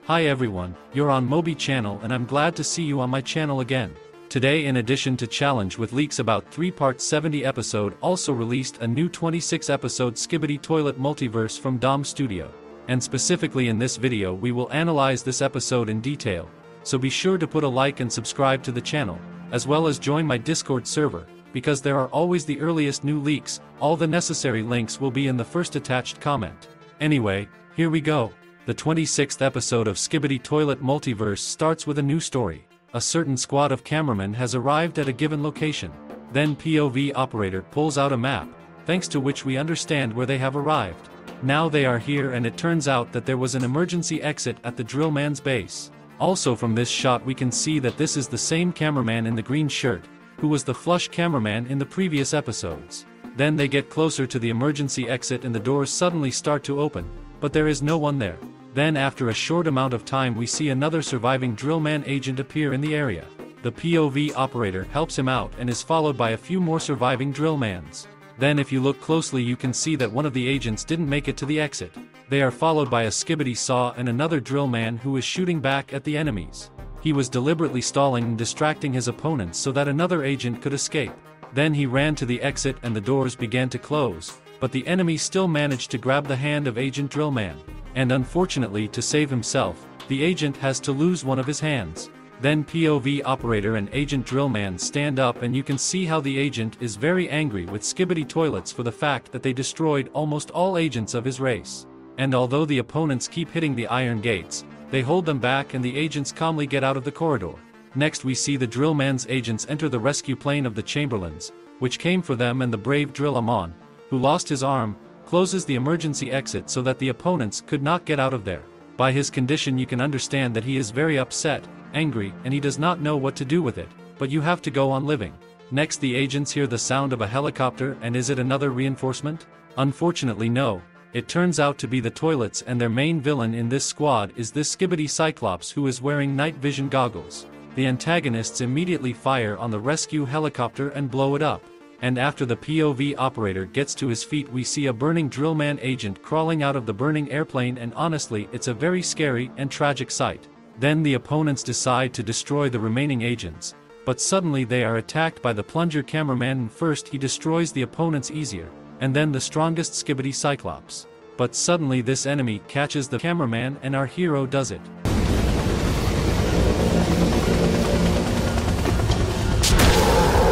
Hi everyone, you're on Moby channel and I'm glad to see you on my channel again. Today, in addition to challenge with leaks about 3-part 70 episode, also released a new 26 episode Skibidi Toilet Multiverse from Dom Studio. And specifically in this video we will analyze this episode in detail, so be sure to put a like and subscribe to the channel, as well as join my Discord server, because there are always the earliest new leaks. All the necessary links will be in the first attached comment. Anyway, here we go. The 26th episode of Skibidi Toilet Multiverse starts with a new story. A certain squad of cameramen has arrived at a given location. Then POV operator pulls out a map, thanks to which we understand where they have arrived. Now they are here and it turns out that there was an emergency exit at the DRILLMAN's base. Also from this shot we can see that this is the same cameraman in the green shirt, who was the flush cameraman in the previous episodes. Then they get closer to the emergency exit and the doors suddenly start to open, but there is no one there. Then after a short amount of time we see another surviving DRILLMAN agent appear in the area. The POV operator helps him out and is followed by a few more surviving DRILLMANs. Then if you look closely you can see that one of the agents didn't make it to the exit. They are followed by a Skibidi saw and another DRILLMAN who is shooting back at the enemies. He was deliberately stalling and distracting his opponents so that another agent could escape. Then he ran to the exit and the doors began to close, but the enemy still managed to grab the hand of Agent DRILLMAN. And unfortunately, to save himself, the agent has to lose one of his hands. Then POV operator and Agent DRILLMAN stand up and you can see how the agent is very angry with Skibidi Toilets for the fact that they destroyed almost all agents of his race. And although the opponents keep hitting the iron gates, they hold them back and the agents calmly get out of the corridor. Next we see the DRILLMAN's agents enter the rescue plane of the Chamberlains, which came for them, and the brave DRILLMAN, who lost his arm, closes the emergency exit so that the opponents could not get out of there. By his condition you can understand that he is very upset, angry, and he does not know what to do with it, but you have to go on living. Next the agents hear the sound of a helicopter, and is it another reinforcement? Unfortunately no, it turns out to be the toilets, and their main villain in this squad is this Skibidi Cyclops who is wearing night vision goggles. The antagonists immediately fire on the rescue helicopter and blow it up. And after the POV operator gets to his feet we see a burning DRILLMAN agent crawling out of the burning airplane, and honestly it's a very scary and tragic sight. Then the opponents decide to destroy the remaining agents, but suddenly they are attacked by the plunger cameraman, and first he destroys the opponents easier, and then the strongest Skibidi Cyclops. But suddenly this enemy catches the cameraman and our hero does it.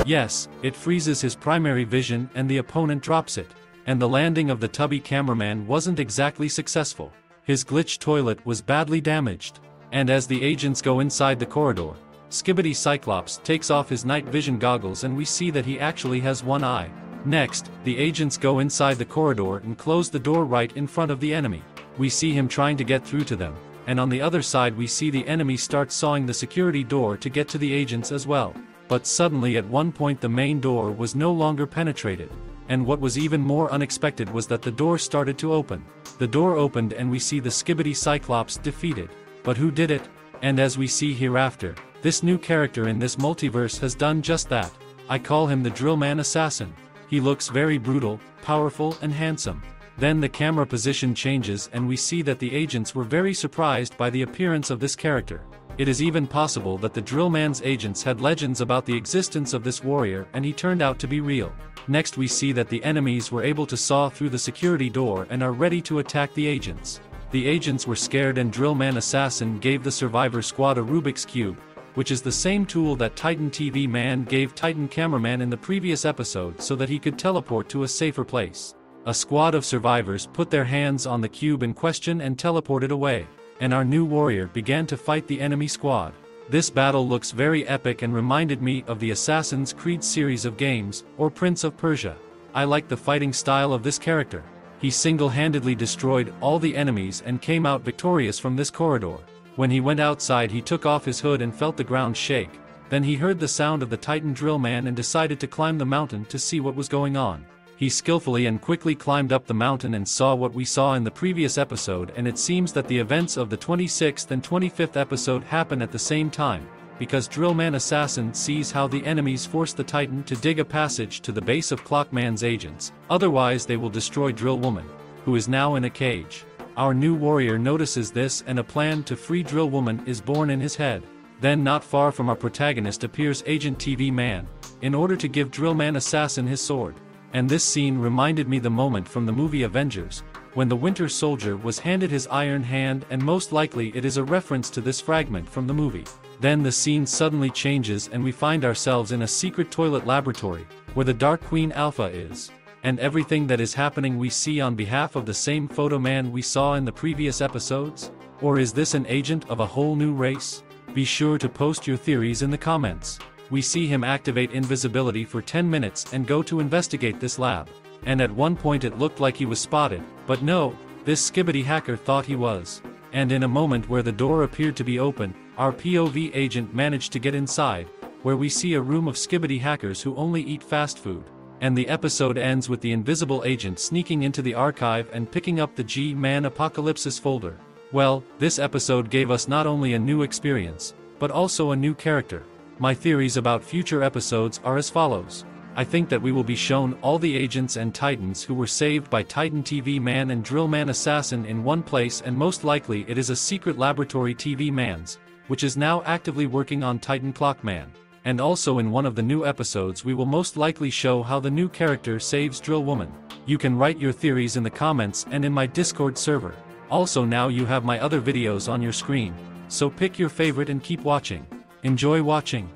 Yes, it freezes his primary vision and the opponent drops it. And the landing of the tubby cameraman wasn't exactly successful. His glitched toilet was badly damaged. And as the agents go inside the corridor, Skibidi Cyclops takes off his night vision goggles and we see that he actually has one eye. Next, the agents go inside the corridor and close the door right in front of the enemy. We see him trying to get through to them, and on the other side we see the enemy start sawing the security door to get to the agents as well. But suddenly at one point the main door was no longer penetrated. And what was even more unexpected was that the door started to open. The door opened and we see the Skibidi Cyclops defeated. But who did it? And as we see hereafter, this new character in this multiverse has done just that. I call him the DRILLMAN assassin. He looks very brutal, powerful and handsome. Then the camera position changes and we see that the agents were very surprised by the appearance of this character. It is even possible that the DRILLMAN's agents had legends about the existence of this warrior and he turned out to be real. Next we see that the enemies were able to saw through the security door and are ready to attack the agents. The agents were scared and DRILLMAN assassin gave the survivor squad a Rubik's Cube, which is the same tool that Titan TV Man gave Titan Cameraman in the previous episode so that he could teleport to a safer place. A squad of survivors put their hands on the cube in question and teleported away. And our new warrior began to fight the enemy squad. This battle looks very epic and reminded me of the Assassin's Creed series of games, or Prince of Persia. I like the fighting style of this character. He single-handedly destroyed all the enemies and came out victorious from this corridor. When he went outside he took off his hood and felt the ground shake. Then he heard the sound of the Titan DRILLMAN and decided to climb the mountain to see what was going on. He skillfully and quickly climbed up the mountain and saw what we saw in the previous episode, and it seems that the events of the 26th and 25th episode happen at the same time, because DRILLMAN assassin sees how the enemies force the Titan to dig a passage to the base of Clockman's agents, otherwise they will destroy DRILLWOMAN, who is now in a cage. Our new warrior notices this and a plan to free DRILLMAN is born in his head. Then not far from our protagonist appears Agent TV Man, in order to give DRILLMAN assassin his sword. And this scene reminded me the moment from the movie Avengers, when the Winter Soldier was handed his iron hand, and most likely it is a reference to this fragment from the movie. Then the scene suddenly changes and we find ourselves in a secret toilet laboratory, where the Dark Queen Alpha is. And everything that is happening we see on behalf of the same photo man we saw in the previous episodes? Or is this an agent of a whole new race? Be sure to post your theories in the comments. We see him activate invisibility for 10 minutes and go to investigate this lab. And at one point it looked like he was spotted, but no, this Skibidi hacker thought he was. And in a moment where the door appeared to be open, our POV agent managed to get inside, where we see a room of Skibidi hackers who only eat fast food. And the episode ends with the invisible agent sneaking into the archive and picking up the G-Man Apocalypsis folder. Well, this episode gave us not only a new experience, but also a new character. My theories about future episodes are as follows. I think that we will be shown all the agents and titans who were saved by Titan TV Man and DRILLMAN Assassin in one place, and most likely it is a secret laboratory TV Man's, which is now actively working on Titan Clockman. And also in one of the new episodes we will most likely show how the new character saves DRILLWOMAN. You can write your theories in the comments and in my Discord server. Also now you have my other videos on your screen, so pick your favorite and keep watching. Enjoy watching.